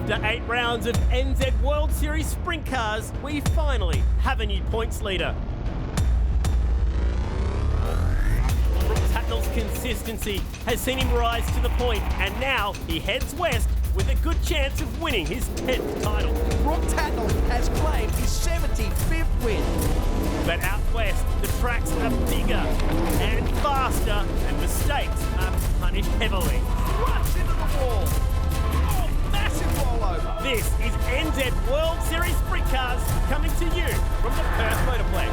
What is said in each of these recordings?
After 8 rounds of NZ World Series Sprint Cars, we finally have a new points leader. Brooke Tatnall's consistency has seen him rise to the point, and now he heads west with a good chance of winning his 10th title. Brooke Tatnall has claimed his 75th win. But out west, the tracks are bigger and faster, and mistakes are punished heavily. Runs into the wall. Oh, massive rollover. This is NZ World Series Sprint Cars coming to you from the Perth Motorplex.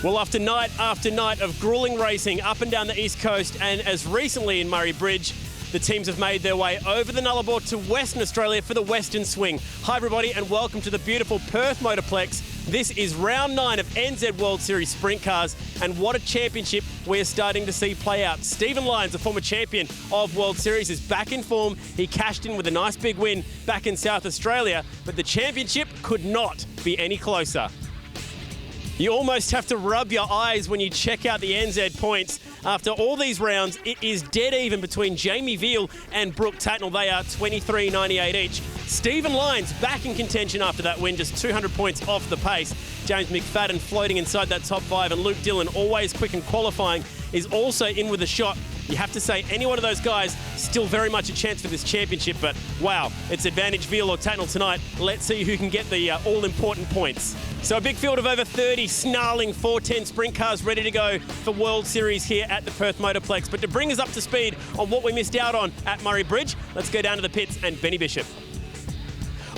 Well, after night of grueling racing up and down the East Coast, and as recently in Murray Bridge, the teams have made their way over the Nullarbor to Western Australia for the Western Swing. Hi everybody and welcome to the beautiful Perth Motorplex. This is round 9 of NZ World Series Sprint Cars, and what a championship we're starting to see play out. Stephen Lyons, a former champion of World Series, is back in form. He cashed in with a nice big win back in South Australia, but the championship could not be any closer. You almost have to rub your eyes when you check out the NZ points. After all these rounds, it is dead even between Jamie Veal and Brooke Tatnall. They are 23.98 each. Stephen Lyons back in contention after that win, just 200 points off the pace. James McFadden floating inside that top 5, and Luke Dillon, always quick in qualifying, is also in with a shot. You have to say any one of those guys still very much a chance for this championship, but wow, it's advantage Veal or Tatnall tonight. Let's see who can get the all-important points. So a big field of over 30 snarling 410 sprint cars ready to go for World Series here at the Perth Motorplex. But to bring us up to speed on what we missed out on at Murray Bridge, let's go down to the pits and Benny Bishop.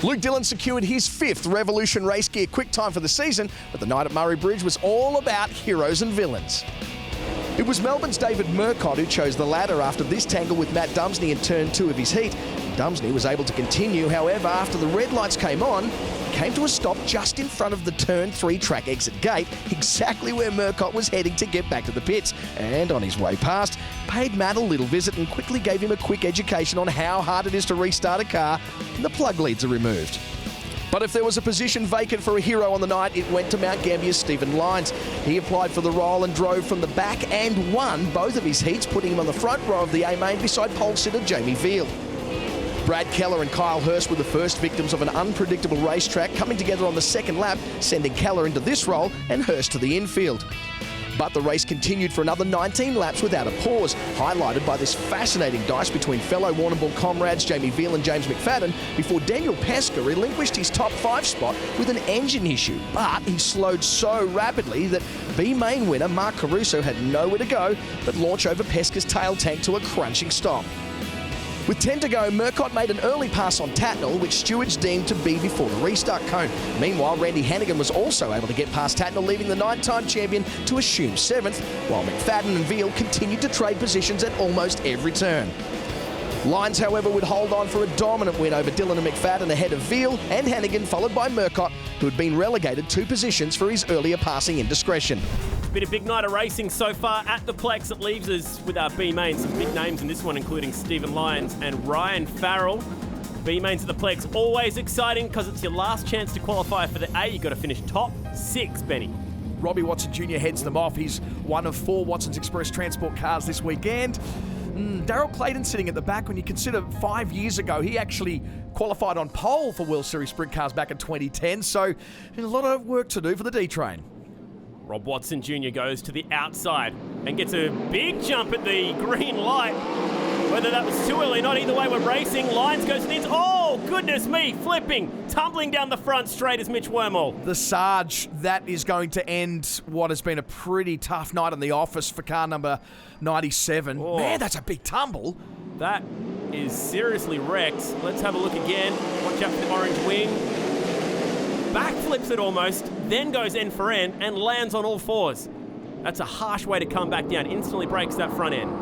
Luke Dillon secured his 5th Revolution race gear quick time for the season, but the night at Murray Bridge was all about heroes and villains. It was Melbourne's David Murcott who chose the ladder after this tangle with Matt Dumsney in turn 2 of his heat. Dumsney was able to continue, however, after the red lights came on, he came to a stop just in front of the turn 3 track exit gate, exactly where Murcott was heading to get back to the pits, and on his way past, paid Matt a little visit and quickly gave him a quick education on how hard it is to restart a car when the plug leads are removed. But if there was a position vacant for a hero on the night, it went to Mount Gambier's Stephen Lyons. He applied for the role and drove from the back and won both of his heats, putting him on the front row of the A-main beside pole sitter Jamie Veal. Brad Keller and Kyle Hurst were the first victims of an unpredictable racetrack, coming together on the second lap, sending Keller into this role and Hurst to the infield. But the race continued for another 19 laps without a pause, highlighted by this fascinating dice between fellow Warrnambool comrades Jamie Veal and James McFadden before Daniel Pesca relinquished his top 5 spot with an engine issue. But he slowed so rapidly that B-main winner Mark Caruso had nowhere to go but launch over Pesca's tail tank to a crunching stop. With 10 to go, Murcott made an early pass on Tatnall, which stewards deemed to be before the restart cone. Meanwhile, Randy Hannigan was also able to get past Tatnall, leaving the 9-time champion to assume 7th, while McFadden and Veal continued to trade positions at almost every turn. Lyons, however, would hold on for a dominant win over Dillon and McFadden ahead of Veal and Hannigan, followed by Murcott, who had been relegated 2 positions for his earlier passing indiscretion. Been a big night of racing so far at the Plex. It leaves us with our B-main. Some big names in this one, including Stephen Lyons and Ryan Farrell. B-mains at the Plex, always exciting because it's your last chance to qualify for the A. You've got to finish top 6, Benny. Robbie Watson Jr. heads them off. He's one of 4 Watson's Express Transport cars this weekend. Daryl Clayton sitting at the back. When you consider 5 years ago, he actually qualified on pole for World Series Sprint Cars back in 2010. So a lot of work to do for the D-Train. Rob Watson Jr. goes to the outside and gets a big jump at the green light. Whether that was too early or not, either way we're racing. Lyons goes to the inside. Oh, goodness me, flipping, tumbling down the front straight as Mitch Wormall. The Sarge, that is going to end what has been a pretty tough night in the office for car number 97. Oh. Man, that's a big tumble. That is seriously wrecked. Let's have a look again. Watch out for the orange wing. Backflips it almost, then goes end for end and lands on all 4s. That's a harsh way to come back down. Instantly breaks that front end.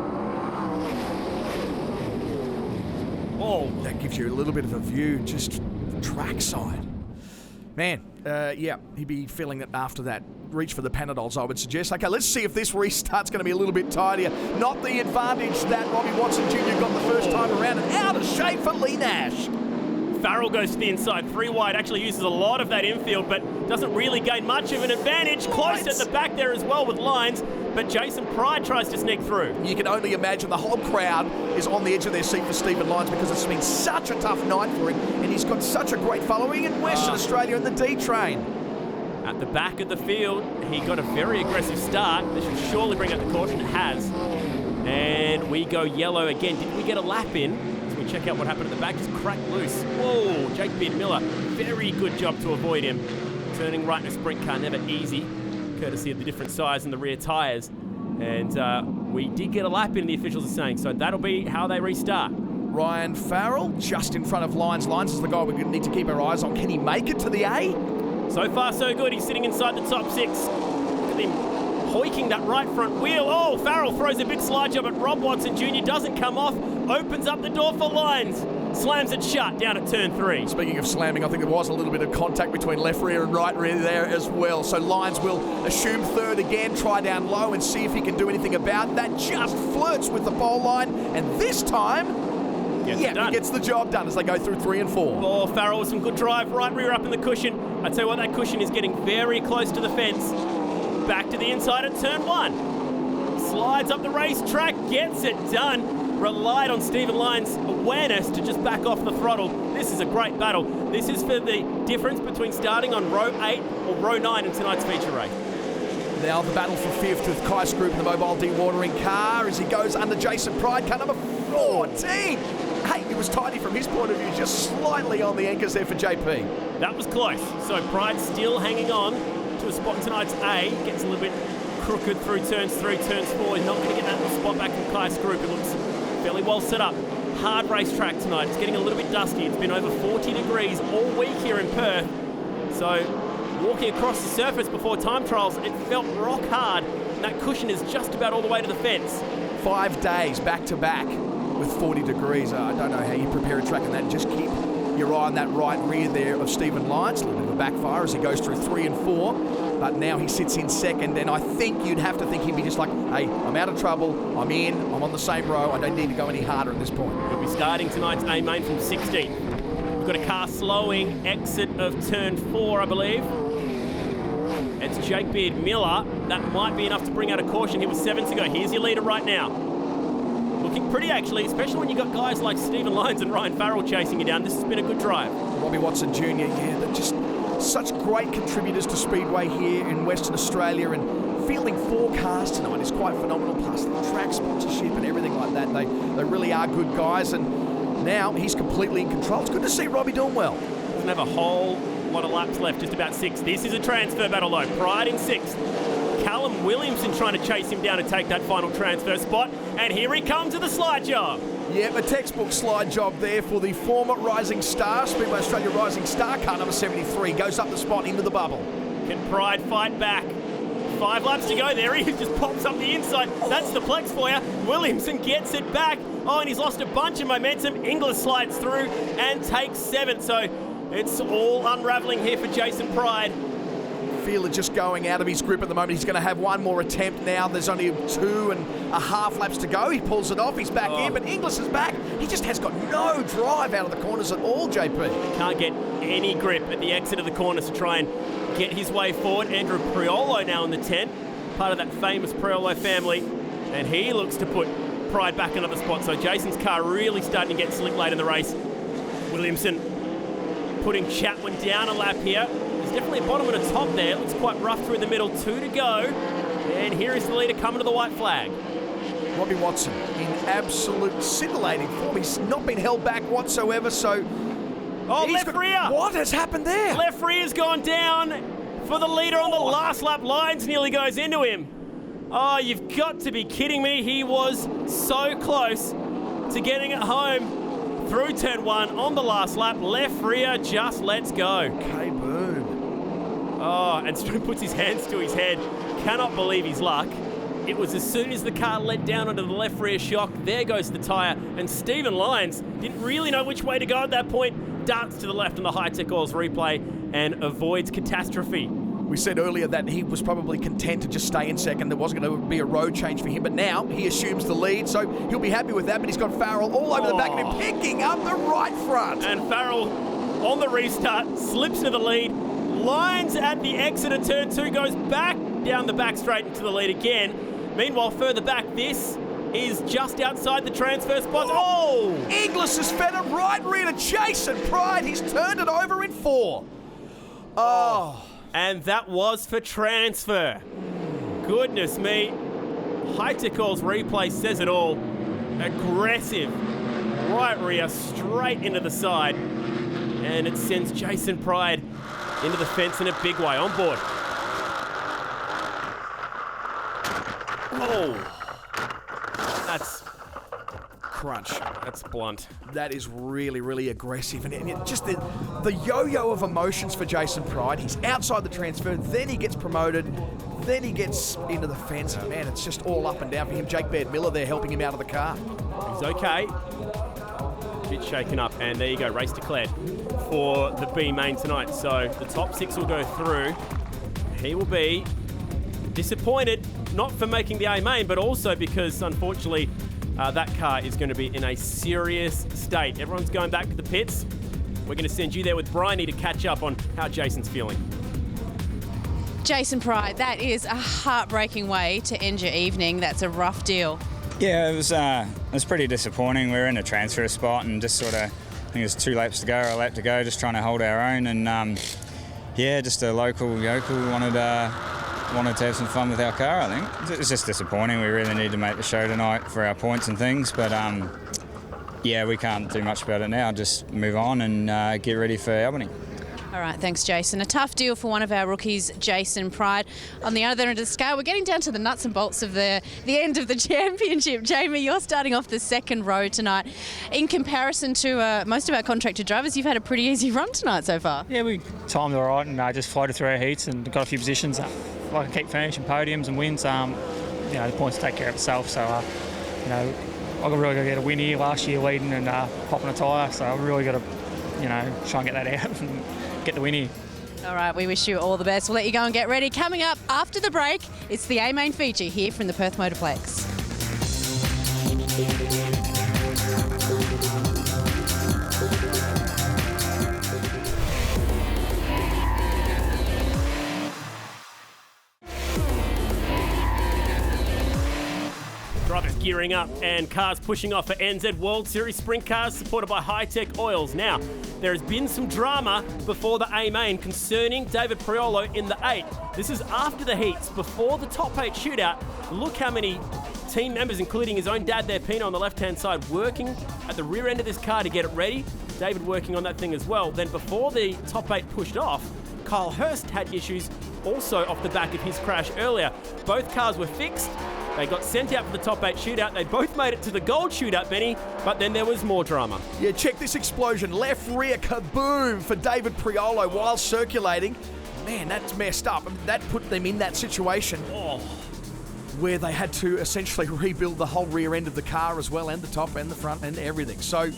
Oh, that gives you a little bit of a view, just trackside. Man, yeah, he'd be feeling it after that. Reach for the Panadols, I would suggest. Okay, let's see if this restart's going to be a little bit tidier. Not the advantage that Robbie Watson Jr. got the first time around, and out of shape for Lee Nash. Farrell goes to the inside, 3 wide, actually uses a lot of that infield, but doesn't really gain much of an advantage. Close at the back there as well with Lines, but Jason Pride tries to sneak through. You can only imagine the whole crowd is on the edge of their seat for Stephen Lines because it's been such a tough night for him, and he's got such a great following in Western Australia in the D train. At the back of the field, he got a very aggressive start. This should surely bring up the caution. It has. And we go yellow again. Did we get a lap in? As we check out what happened at the back, just cracked loose. Whoa, Jake Beard Miller, very good job to avoid him. Turning right in a sprint car, never easy, courtesy of the different size and the rear tyres. And we did get a lap in, the officials are saying, so that'll be how they restart. Ryan Farrell just in front of Lines. Lines is the guy we're going to need to keep our eyes on. Can he make it to the A? So far, so good. He's sitting inside the top 6. Look at him hoiking that right front wheel. Oh, Farrell throws a big slide job at Rob Watson Jr. Doesn't come off. Opens up the door for Lines. Slams it shut down at turn 3. Speaking of slamming, I think there was a little bit of contact between left rear and right rear there as well. So Lines will assume third again, try down low and see if he can do anything about that. Just flirts with the pole line, and this time, he gets the job done as they go through 3 and 4. Oh, Farrell with some good drive, right rear up in the cushion. I tell you what, that cushion is getting very close to the fence. Back to the inside at turn 1. Slides up the racetrack, gets it done. Relied on Stephen Lines' awareness to just back off the throttle. This is a great battle. This is for the difference between starting on row 8 or row 9 in tonight's feature race. Now the battle for 5th with Kais Group in the mobile dewatering car as he goes under Jason Pride, car number 14. Hey, it was tidy from his point of view, just slightly on the anchors there for JP. That was close. So Pride still hanging on to a spot in tonight's A. Gets a little bit crooked through turns 3, turns 4. He's not going to get that spot back from Kais Group. It looks fairly well set up. Hard racetrack tonight. It's getting a little bit dusty. It's been over 40 degrees all week here in Perth. So walking across the surface before time trials, it felt rock hard. And that cushion is just about all the way to the fence. 5 days back to back with 40 degrees. I don't know how you prepare a track in that and just keep your eye on that right rear there of Stephen Lines. A little bit of a backfire as he goes through 3 and 4. But now he sits in second, and I think you'd have to think he'd be just like, hey, I'm out of trouble, I'm in, I'm on the same row, I don't need to go any harder at this point. We'll be starting tonight's A main from 16. We've got a car slowing, exit of turn 4, I believe. It's Jake Beard Miller. That might be enough to bring out a caution. He was 7 to go. Here's your leader right now. Looking pretty, actually, especially when you've got guys like Stephen Lines and Ryan Farrell chasing you down. This has been a good drive. Robbie Watson Jr., they're just such great contributors to Speedway here in Western Australia, and fielding 4 cars tonight is quite phenomenal, plus the track sponsorship and everything like that. They really are good guys, and now he's completely in control. It's good to see Robbie doing well. Doesn't have a whole lot of laps left, just about 6. This is a transfer battle, though. Pride in 6th. Callum Williamson trying to chase him down to take that final transfer spot, and here he comes with the slide job. Yeah, a textbook slide job there for the former Rising Star, Speedway Australia Rising Star, car number 73, goes up the spot into the bubble. Can Pride fight back? 5 laps to go. There he just pops up the inside. That's the Plex for you. Williamson gets it back. Oh, and he's lost a bunch of momentum. Inglis slides through and takes 7th. So it's all unraveling here for Jason Pride. Feeler just going out of his grip at the moment. He's going to have one more attempt now. There's only 2.5 laps to go. He pulls it off. He's back in, but Inglis is back. He just has got no drive out of the corners at all, JP. Can't get any grip at the exit of the corners to try and get his way forward. Andrew Priolo now in the 10, part of that famous Priolo family, and he looks to put Pride back another spot. So Jason's car really starting to get slick late in the race. Williamson putting Chatwin down a lap here. There's definitely a bottom and a top there. It looks quite rough through the middle. 2 to go. And here is the leader coming to the white flag. Robbie Watson in absolute scintillating form. He's not been held back whatsoever, so... Oh, left rear! What has happened there? Left rear's gone down for the leader on the last lap. Lines nearly goes into him. Oh, you've got to be kidding me. He was so close to getting it home through turn 1 on the last lap. Left rear just lets go. Okay, boom. Oh, and Stu puts his hands to his head. Cannot believe his luck. It was as soon as the car led down onto the left rear shock, there goes the tyre, and Stephen Lines didn't really know which way to go at that point. Darts to the left on the high-tech oils replay and avoids catastrophe. We said earlier that he was probably content to just stay in second. There wasn't going to be a road change for him, but now he assumes the lead, so he'll be happy with that. But he's got Farrell all over the back of him, picking up the right front. And Farrell, on the restart, slips to the lead, lines at the exit of turn 2, goes back down the back straight into the lead again. Meanwhile, further back, this is just outside the transfer spot. Oh! Inglis has fed it right rear to Jason Pride. He's turned it over in 4. Oh. And that was for transfer. Goodness me. Heitekall's replay says it all. Aggressive. Right rear, straight into the side. And it sends Jason Pride into the fence in a big way. On board. Oh. That's Crunch. That's blunt. That is really, really aggressive. And just the yo-yo of emotions for Jason Pride. He's outside the transfer, then he gets promoted, then he gets into the fence. And man, it's just all up and down for him. Jake Baird-Miller there helping him out of the car. He's okay. Bit shaken up. And there you go, race declared for the B main tonight. So the top 6 will go through. He will be disappointed, not for making the A main, but also because, unfortunately, that car is going to be in a serious state. Everyone's going back to the pits. We're going to send you there with Bryony to catch up on how Jason's feeling. Jason Pride, that is a heartbreaking way to end your evening. That's a rough deal. Yeah, it was pretty disappointing. We were in a transfer spot and just sort of, I think it was 2 laps to go, or a lap to go, just trying to hold our own. And yeah, just a local yokel wanted to have some fun with our car, I think. It was just disappointing. We really need to make the show tonight for our points and things, but yeah, we can't do much about it now. Just move on and get ready for Albany. All right, thanks, Jason. A tough deal for one of our rookies, Jason Pride. On the other end of the scale, we're getting down to the nuts and bolts of the end of the championship. Jamie, you're starting off the second row tonight. In comparison to most of our contracted drivers, you've had a pretty easy run tonight so far. Yeah, we timed all right and just floated through our heats and got a few positions. I can keep finishing podiums and wins. You know, the points take care of itself. So, you know, I really got to get a win here last year leading and popping a tyre. So I've really got to, you know, try and get that out and get the win here. All right, we wish you all the best. We'll let you go and get ready. Coming up after the break, it's the A main feature here from the Perth Motorplex. Drivers gearing up and cars pushing off for NZ World Series Sprint Cars supported by High-Tech Oils. Now, there has been some drama before the A main concerning David Priolo in the 8. This is after the heats, before the top 8 shootout. Look how many team members, including his own dad there, Pino, on the left-hand side, working at the rear end of this car to get it ready. David working on that thing as well. Then before the top 8 pushed off, Kyle Hurst had issues also off the back of his crash earlier. Both cars were fixed. They got sent out for the top 8 shootout. They both made it to the gold shootout, Benny, but then there was more drama. Yeah, check this explosion. Left rear kaboom for David Priolo while circulating. Man, that's messed up. That put them in that situation where they had to essentially rebuild the whole rear end of the car as well, and the top and the front and everything. So,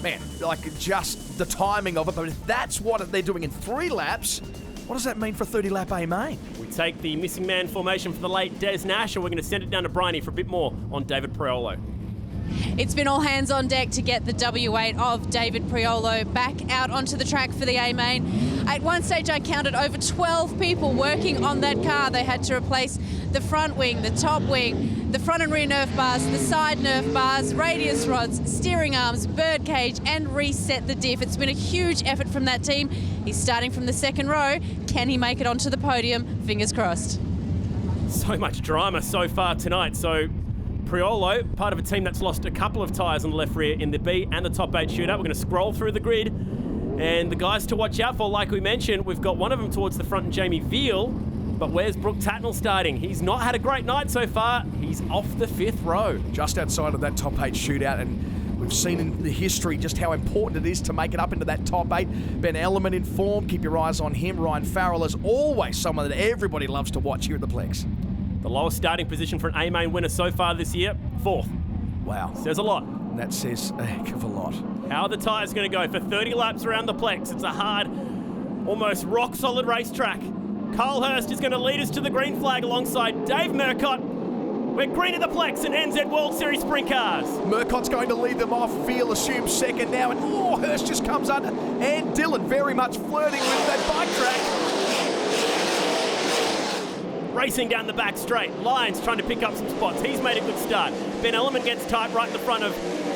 man, like just the timing of it. But if that's what they're doing in 3 laps, what does that mean for 30-lap A main? We take the missing man formation for the late Des Nash, and we're going to send it down to Bryony for a bit more on David Priolo. It's been all hands on deck to get the W8 of David Priolo back out onto the track for the A main. At one stage, I counted over 12 people working on that car. They had to replace the front wing, the top wing, the front and rear nerf bars, the side nerf bars, radius rods, steering arms, bird cage, and reset the diff. It's been a huge effort from that team. He's starting from the second row. Can he make it onto the podium? Fingers crossed. So much drama so far tonight. So Priolo, part of a team that's lost a couple of tyres on the left rear in the B and the top 8 shootout. We're going to scroll through the grid. And the guys to watch out for, like we mentioned, we've got one of them towards the front in Jamie Veal. But where's Brooke Tatnell starting? He's not had a great night so far. He's off the 5th row. Just outside of that top 8 shootout, and we've seen in the history just how important it is to make it up into that top 8. Ben Ellerman in form. Keep your eyes on him. Ryan Farrell is always someone that everybody loves to watch here at the Plex. The lowest starting position for an A main winner so far this year, 4th. Wow. Says a lot. That says a heck of a lot. How are the tyres going to go for 30 laps around the Plex? It's a hard, almost rock-solid racetrack. Carl Hurst is going to lead us to the green flag alongside Dave Murcott. We're green at the Plex and NZ World Series Sprintcars. Murcott's going to lead them off. Veal assumes second now, and Hurst just comes under. And Dillon very much flirting with that bike track. Racing down the back straight. Lyons trying to pick up some spots. He's made a good start. Ben Ellerman gets tight right in the front of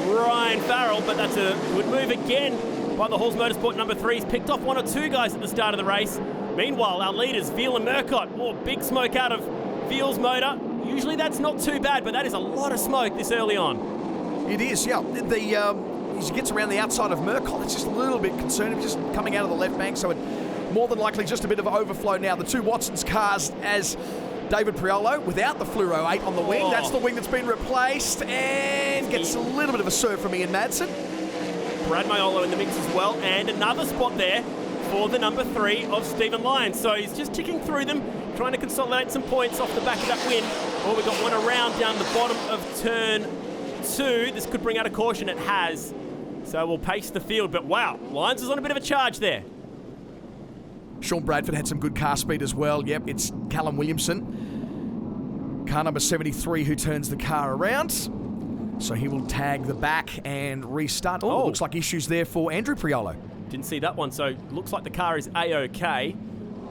Ryan Farrell, but that's a good move again by the Halls Motorsport number 3. He's picked off 1 or 2 guys at the start of the race. Meanwhile, our leaders, Veal and Murcott. Big smoke out of Veal's motor. Usually that's not too bad, but that is a lot of smoke this early on. It is, yeah. As he gets around the outside of Murcott, it's just a little bit concerning. Just coming out of the left bank, so it more than likely just a bit of overflow now. The 2 Watson's cars as David Priolo without the Fluoro 8 on the wing. That's the wing that's been replaced and gets a little bit of a serve from Ian Madsen. Brad Maiolo in the mix as well, and another spot there for the number 3 of Stephen Lyons. So he's just ticking through them, trying to consolidate some points off the back of that win. We've got one around down the bottom of turn 2. This could bring out a caution. It has. So we'll pace the field. But wow, Lyons is on a bit of a charge there. Sean Bradford had some good car speed as well. Yep, it's Callum Williamson, car number 73, who turns the car around. So he will tag the back and restart. Looks like issues there for Andrew Priolo. Didn't see that one, so looks like the car is A-OK.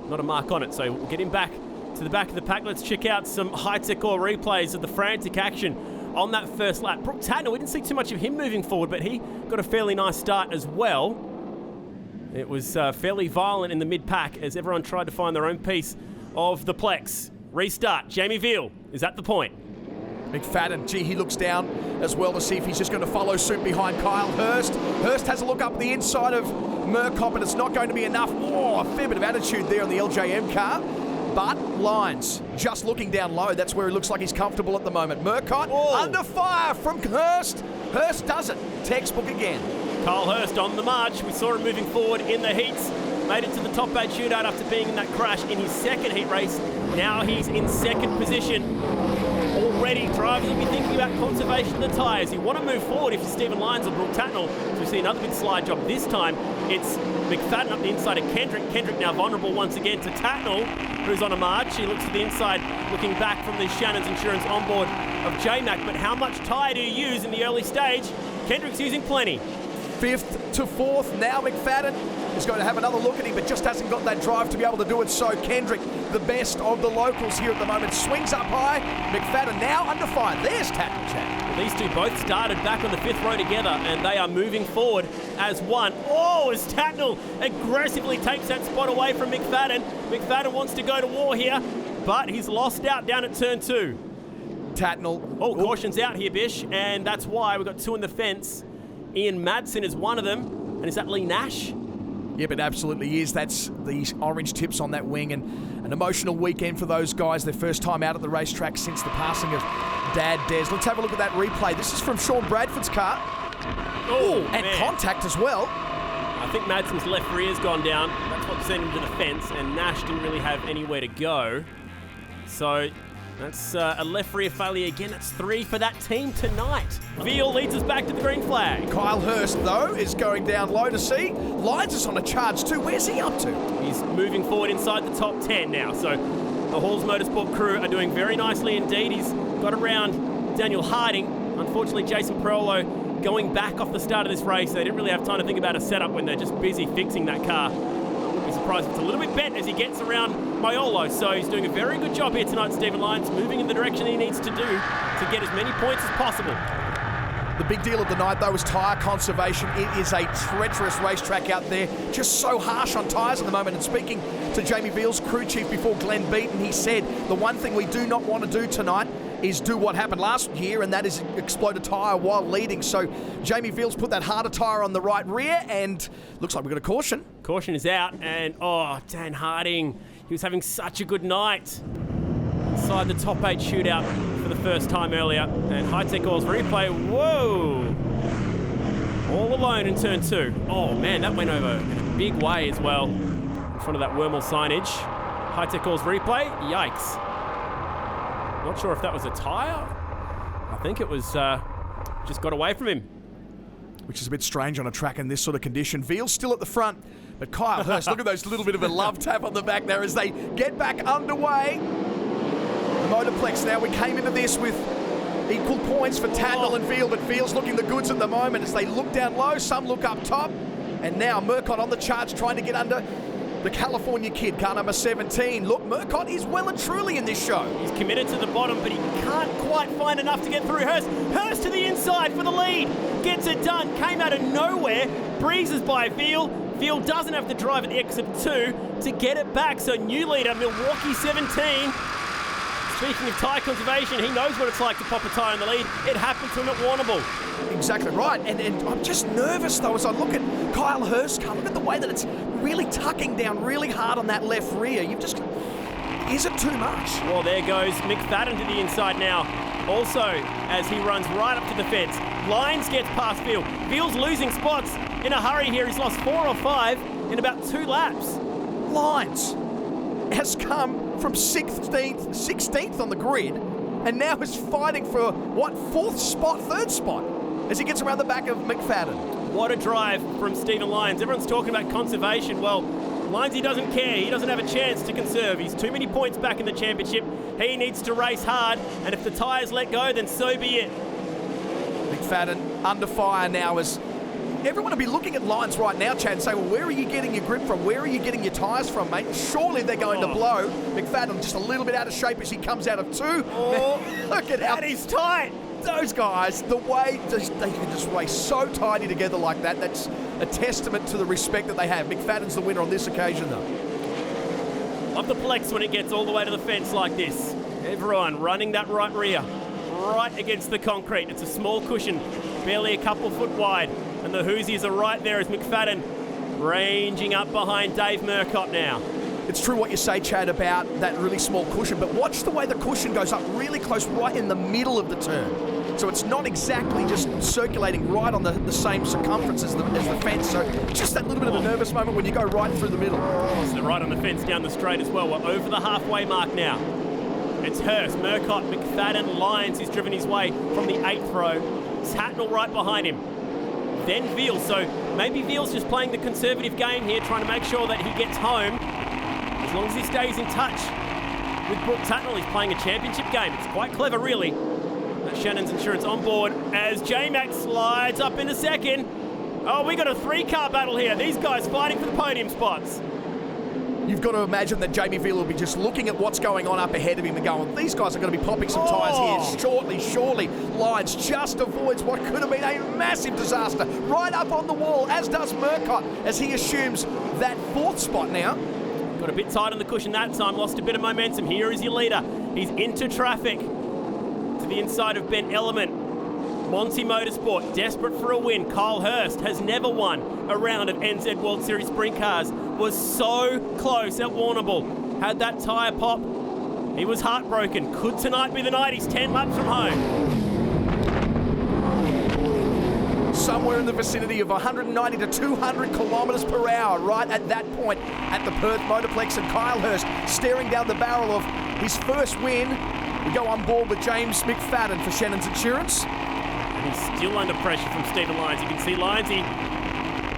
Not a mark on it, so we'll get him back to the back of the pack. Let's check out some high-tech or replays of the frantic action on that first lap. Brooke Tatner, we didn't see too much of him moving forward, but he got a fairly nice start as well. It was fairly violent in the mid-pack as everyone tried to find their own piece of the Plex. Restart, Jamie Veal is at the point. McFadden, he looks down as well to see if he's just going to follow suit behind Kyle Hurst. Hurst has a look up the inside of Murcott, but it's not going to be enough. A fair bit of attitude there on the LJM car. But Lyons just looking down low. That's where it looks like he's comfortable at the moment. Murcott under fire from Hurst. Hurst does it. Textbook again. Kyle Hurst on the march. We saw him moving forward in the heats. Made it to the top 8 shootout after being in that crash in his second heat race. Now he's in second position. Already, drivers will be thinking about conservation of the tyres. You want to move forward if you're Stephen Lyons or Brooke Tatnell. So we see another big slide job. This time, it's McFadden up the inside of Kendrick. Kendrick now vulnerable once again to Tatnell, who's on a march. He looks to the inside, looking back from the Shannon's Insurance onboard of J-Mac. But how much tyre do you use in the early stage? Kendrick's using plenty. 5th to 4th. Now McFadden is going to have another look at him, but just hasn't got that drive to be able to do it. So Kendrick, the best of the locals here at the moment, swings up high. McFadden now under fire. There's Tatnell, Chad. These two both started back on the 5th row together, and they are moving forward as one. As Tatnell aggressively takes that spot away from McFadden. McFadden wants to go to war here, but he's lost out down at turn 2. Tatnell. Caution's out here, Bish, and that's why we've got 2 in the fence. Ian Madsen is one of them, and is that Lee Nash? Yep, it absolutely is. That's the orange tips on that wing, and an emotional weekend for those guys. Their first time out at the racetrack since the passing of Dad Des. Let's have a look at that replay. This is from Sean Bradford's car. And contact as well. I think Madsen's left rear's gone down. That's what sent him to the fence, and Nash didn't really have anywhere to go. So that's a left rear failure again. That's 3 for that team tonight. Veal leads us back to the green flag. Kyle Hurst, though, is going down low to see. Lyons is on a charge too. Where's he up to? He's moving forward inside the top 10 now. So the Halls Motorsport crew are doing very nicely indeed. He's got around Daniel Harding. Unfortunately, Jason Perolo going back off the start of this race. They didn't really have time to think about a setup when they're just busy fixing that car. Surprised it's a little bit bent as he gets around Maiolo. So he's doing a very good job here tonight, Stephen Lyons, moving in the direction he needs to do to get as many points as possible. The big deal of the night, though, is tyre conservation. It is a treacherous racetrack out there, just so harsh on tyres at the moment. And speaking to Jamie Veal's crew chief before Glenn Beaton, he said the one thing we do not want to do tonight is do what happened last year, and that is explode a tyre while leading. So Jamie Veal's put that harder tyre on the right rear, and looks like we've got a caution. Caution is out, and Dan Harding, he was having such a good night inside the top 8 shootout for the first time earlier. And high-tech oils replay, all alone in turn 2. Man, that went over in a big way as well in front of that Wormel signage. High-tech oils replay, yikes. Not sure if that was a tyre. I think it was just got away from him. Which is a bit strange on a track in this sort of condition. Veal's still at the front But Kyle Hurst, look at those little bit of a love tap on the back there as they get back underway. The Motorplex now, we came into this with equal points for Tatnall and Veal, but Veal's looking the goods at the moment as they look down low, some look up top. And now Murcott on the charge trying to get under the California kid, car number 17. Look, Murcott is well and truly in this show. He's committed to the bottom, but he can't quite find enough to get through Hurst. Hurst to the inside for the lead. Gets it done. Came out of nowhere. Breezes by Veal. Veal doesn't have to drive at the exit 2 to get it back. So new leader, Milwaukee 17. Speaking of tyre conservation, he knows what it's like to pop a tyre in the lead. It happened to him at Warrnambool. Exactly right. And I'm just nervous, though, as I look at Kyle Hurst's car. Look at the way that it's really tucking down really hard on that left rear. Is it too much? Well, there goes McFadden to the inside now. Also, as he runs right up to the fence. Lyons gets past Veal. Veal's losing spots in a hurry here. He's lost 4 or 5 in about 2 laps. Lyons has come from 16th on the grid and now is fighting for, 4th spot, 3rd spot, as he gets around the back of McFadden. What a drive from Stephen Lyons. Everyone's talking about conservation. Well, Lyons, he doesn't care. He doesn't have a chance to conserve. He's too many points back in the championship. He needs to race hard, and if the tyres let go, then so be it. McFadden under fire now as everyone will be looking at Lyons right now, Chad, and say, well, where are you getting your grip from? Where are you getting your tyres from, mate? Surely they're going to blow. McFadden just a little bit out of shape as he comes out of 2. Oh, look at how that is tight. Those guys, the way they can just race so tidy together like that, that's a testament to the respect that they have. McFadden's the winner on this occasion, though. Love the Plex when it gets all the way to the fence like this. Everyone running that right rear, right against the concrete. It's a small cushion, barely a couple foot wide. And the Hoosiers are right there as McFadden ranging up behind Dave Murcott now. It's true what you say, Chad, about that really small cushion, but watch the way the cushion goes up really close right in the middle of the turn. So it's not exactly just circulating right on the same circumference as the fence. So just that little bit of a nervous moment when you go right through the middle. So right on the fence down the straight as well. We're over the halfway mark now. It's Hurst, Murcott, McFadden, Lyons who's driven his way from the 8th row. Tatnall right behind him. Then Veal. So maybe Veal's just playing the conservative game here, trying to make sure that he gets home. As long as he stays in touch with Brooke Tatnall, he's playing a championship game. It's quite clever, really. That's Shannon's Insurance on board as J-Mac slides up in a second. Oh, we got a 3-car battle here. These guys fighting for the podium spots. You've got to imagine that Jamie Veal will be just looking at what's going on up ahead of him and going, these guys are going to be popping some tyres here shortly, surely. Lyons just avoids what could have been a massive disaster right up on the wall, as does Murcott, as he assumes that 4th spot now. Got a bit tight on the cushion that time, lost a bit of momentum. Here is your leader. He's into traffic to the inside of Ben Element. Monty Motorsport, desperate for a win. Kyle Hurst has never won a round of NZ World Series Sprintcars. Was so close at Warrnambool. Had that tyre pop. He was heartbroken. Could tonight be the night? He's 10 laps from home. Somewhere in the vicinity of 190 to 200 kilometres per hour right at that point at the Perth Motorplex, and Kyle Hurst staring down the barrel of his first win. We go on board with James McFadden for Shannon's Insurance. And he's still under pressure from Stephen Lyons. You can see Lyons, he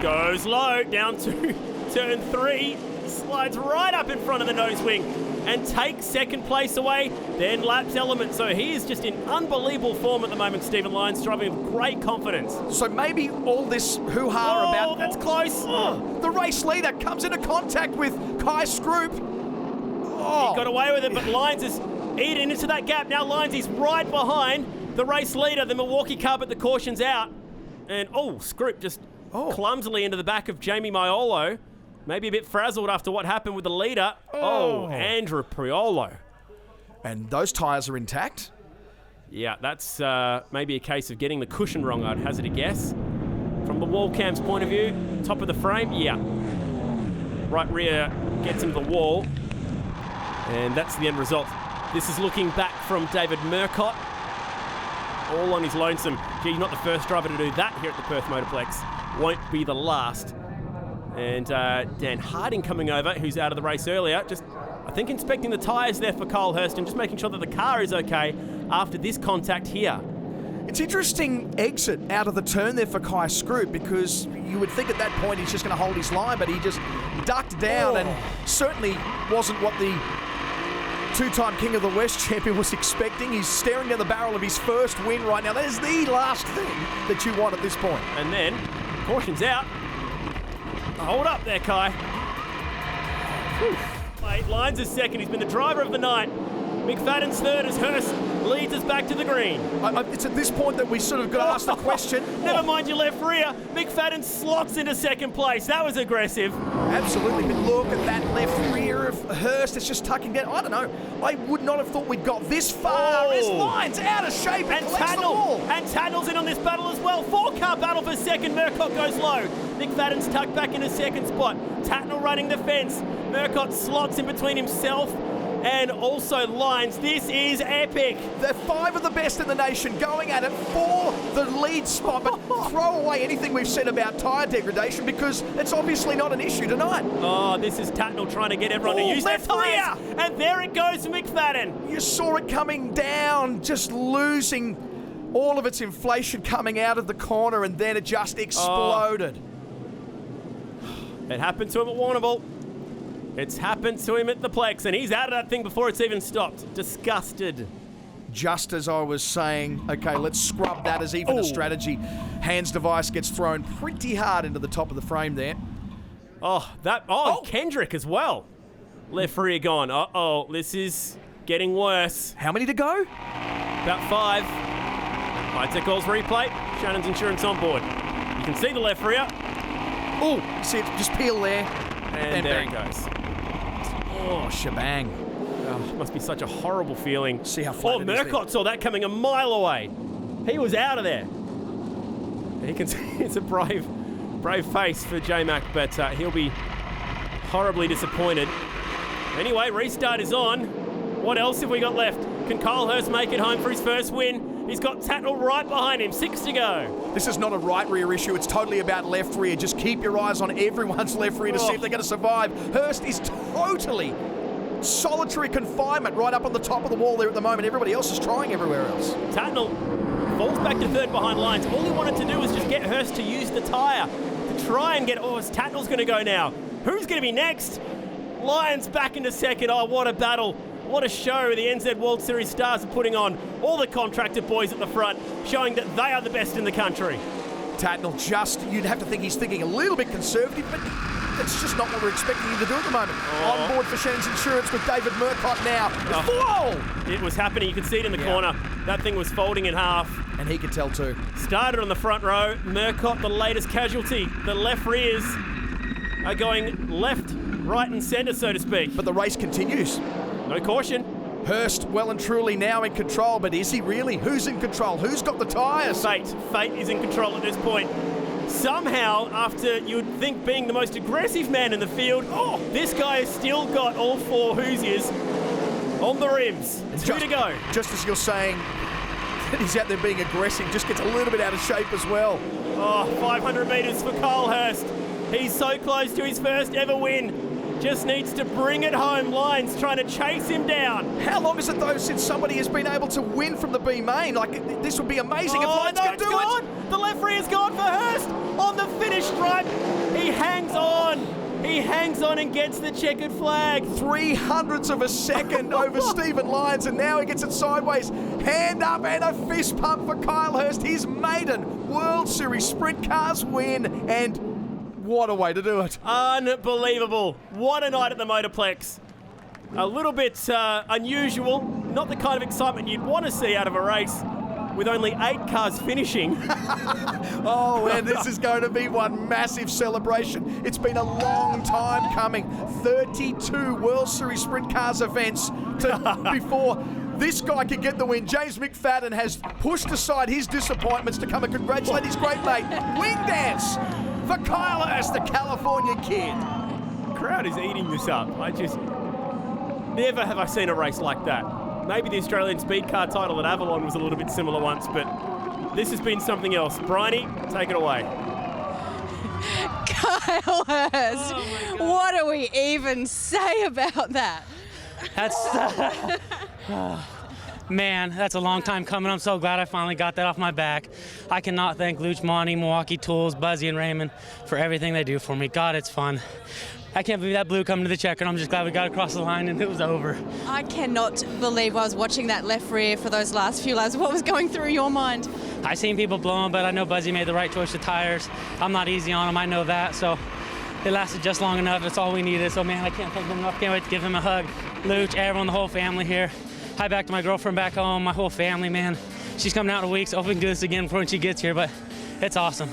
goes low down to turn 3, slides right up in front of the nose wing and takes 2nd place away, then laps Element. So he is just in unbelievable form at the moment, Stephen Lyons, driving with great confidence. So maybe all this hoo-ha about... Oh, that's close. The race leader comes into contact with Kai Scroop. He got away with it, but Lyons is eating into that gap. Now Lyons is right behind the race leader, the Milwaukee car, but the caution's out. And, Scroop just clumsily into the back of Jamie Maiolo. Maybe a bit frazzled after what happened with the leader. Andrew Priolo. And those tyres are intact? Yeah, that's maybe a case of getting the cushion wrong, I'd hazard a guess. From the wall cam's point of view, top of the frame, yeah. Right rear gets into the wall. And that's the end result. This is looking back from David Murcott. All on his lonesome. Gee, not the first driver to do that here at the Perth Motorplex. Won't be the last. And Dan Harding coming over, who's out of the race earlier. Just, I think, inspecting the tyres there for Kyle Hurst and just making sure that the car is okay after this contact here. It's interesting exit out of the turn there for Kai Scroop, because you would think at that point he's just going to hold his line, but he just ducked down and certainly wasn't what the two-time King of the West champion was expecting. He's staring down the barrel of his first win right now. That is the last thing that you want at this point. And then, caution's out. Hold up there, Kai. Whew. Lyons is second. He's been the driver of the night. McFadden's third as Hurst leads us back to the green. It's at this point that we sort of got to ask the question. Never mind your left rear. McFadden slots into second place. That was aggressive. Absolutely, but look at that left rear of Hurst. It's just tucking down. I don't know. I would not have thought we'd got this far. His line's out of shape and collects the wall. And Tatnall's in on this battle as well. 4-car battle for second. Murcott goes low. McFadden's tucked back in a second spot. Tatnall running the fence. Murcott slots in between himself and also Lyons. This is epic. They're 5 of the best in the nation going at it for the lead spot, but throw away anything we've said about tyre degradation, because it's obviously not an issue tonight. Oh, this is Tatnall trying to get everyone to use their tyres. And there it goes for McFadden. You saw it coming down, just losing all of its inflation coming out of the corner, and then it just exploded. It happened to him at Warrnambool. It's happened to him at the Plex, and he's out of that thing before it's even stopped. Disgusted. Just as I was saying, okay, let's scrub that as even a strategy. Hands device gets thrown pretty hard into the top of the frame there. Kendrick as well. Left rear gone. Uh-oh, this is getting worse. How many to go? About 5. High-tech calls replay. Shannon's insurance on board. You can see the left rear. Oh, you see it just peel there. And there it goes. Oh, shebang. Oh, it must be such a horrible feeling. See how flat it is there. Murcott saw that coming a mile away. He was out of there. You can see it's a brave face for J-Mac, but he'll be horribly disappointed. Anyway, restart is on. What else have we got left? Can Kyle Hurst make it home for his first win? He's got Tatnall right behind him. 6 to go. This is not a right rear issue. It's totally about left rear. Just keep your eyes on everyone's left rear to see if they're going to survive. Hurst is totally solitary confinement right up on the top of the wall there at the moment. Everybody else is trying everywhere else. Tatnall falls back to third behind Lyons. All he wanted to do was just get Hurst to use the tyre to try and get... Oh, Tatnall's going to go now. Who's going to be next? Lyons back into second. Oh, what a battle. What a show the NZ World Series stars are putting on. All the contracted boys at the front, showing that they are the best in the country. Tatnall you'd have to think he's thinking a little bit conservative, but that's just not what we're expecting him to do at the moment. On board for Shannon's Insurance with David Murcott now. Whoa! It was happening. You could see it in the corner. That thing was folding in half. And he could tell too. Started on the front row. Murcott, the latest casualty. The left rears are going left, right and centre, so to speak. But the race continues. No caution. Hurst well and truly now in control, but is he really? Who's in control? Who's got the tyres? Fate is in control at this point. Somehow, after you would think being the most aggressive man in the field, this guy has still got all 4 Hoosiers on the rims. 2 to go. Just as you're saying that he's out there being aggressive, just gets a little bit out of shape as well. 500 metres for Kyle Hurst. He's so close to his first ever win. Just needs to bring it home. Lyons trying to chase him down. How long is it, though, since somebody has been able to win from the B main? Like, this would be amazing if Lyons can do it. The left rear's gone for Hurst on the finish stripe. He hangs on. He hangs on and gets the checkered flag. 0.03 of a second over Stephen Lyons, and now he gets it sideways. Hand up and a fist pump for Kyle Hurst. His maiden World Series Sprint Cars win, and what a way to do it. Unbelievable. What a night at the Motorplex. A little bit unusual. Not the kind of excitement you'd want to see out of a race with only 8 cars finishing. And this is going to be one massive celebration. It's been a long time coming. 32 World Series Sprint Cars events before this guy could get the win. James McFadden has pushed aside his disappointments to come and congratulate his great mate. Wing dance for Kyle Hurst, the California kid. The crowd is eating this up. Never have I seen a race like that. Maybe the Australian speed car title at Avalon was a little bit similar once, but this has been something else. Bryony, take it away. Kyle Hurst, what do we even say about that? That's Man, that's a long time coming. I'm so glad I finally got that off my back. I cannot thank Luch, Monty, Milwaukee Tools, Buzzy, and Raymond for everything they do for me. God, it's fun. I can't believe that blue coming to the checker, and I'm just glad we got across the line and it was over. I cannot believe I was watching that left rear for those last few laps. What was going through your mind? I seen people blowing, but I know Buzzy made the right choice with tires. I'm not easy on him, I know that, so it lasted just long enough. That's all we needed. So, man, I can't thank them enough. Can't wait to give him a hug. Luch, everyone, the whole family here. Hi back to my girlfriend back home, my whole family, man. She's coming out in a week, so hopefully we can do this again before she gets here, but it's awesome.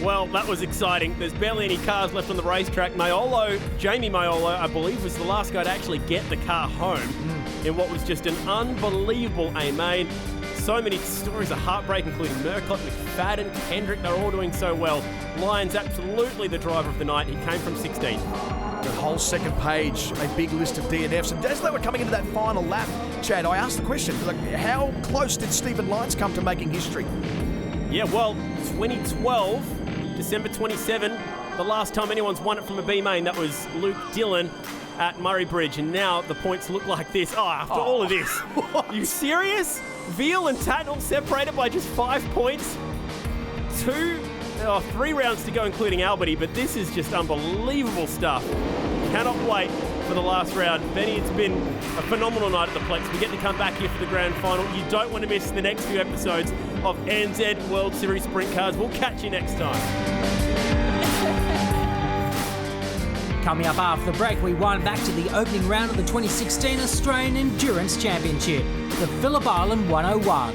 Well, that was exciting. There's barely any cars left on the racetrack. Jamie Maiolo, I believe, was the last guy to actually get the car home in what was just an unbelievable A-main. So many stories of heartbreak, including Murcott, McFadden, Kendrick. They're all doing so well. Lyons, absolutely the driver of the night. He came from 16th. The whole second page, a big list of DNFs. And as they were coming into that final lap, Chad, I asked the question, how close did Stephen Lyons come to making history? Yeah, well, 2012, December 27, the last time anyone's won it from a B main, that was Luke Dillon at Murray Bridge. And now the points look like this. After all of this. You serious? Veal and Tatnall separated by just 5 points. 3 rounds to go, including Alberty, but this is just unbelievable stuff. Cannot wait for the last round. Benny, it's been a phenomenal night at the Plex. We get to come back here for the grand final. You don't want to miss the next few episodes of NZ World Series Sprint Cars. We'll catch you next time. Coming up after the break, we wind back to the opening round of the 2016 Australian Endurance Championship, the Phillip Island 101.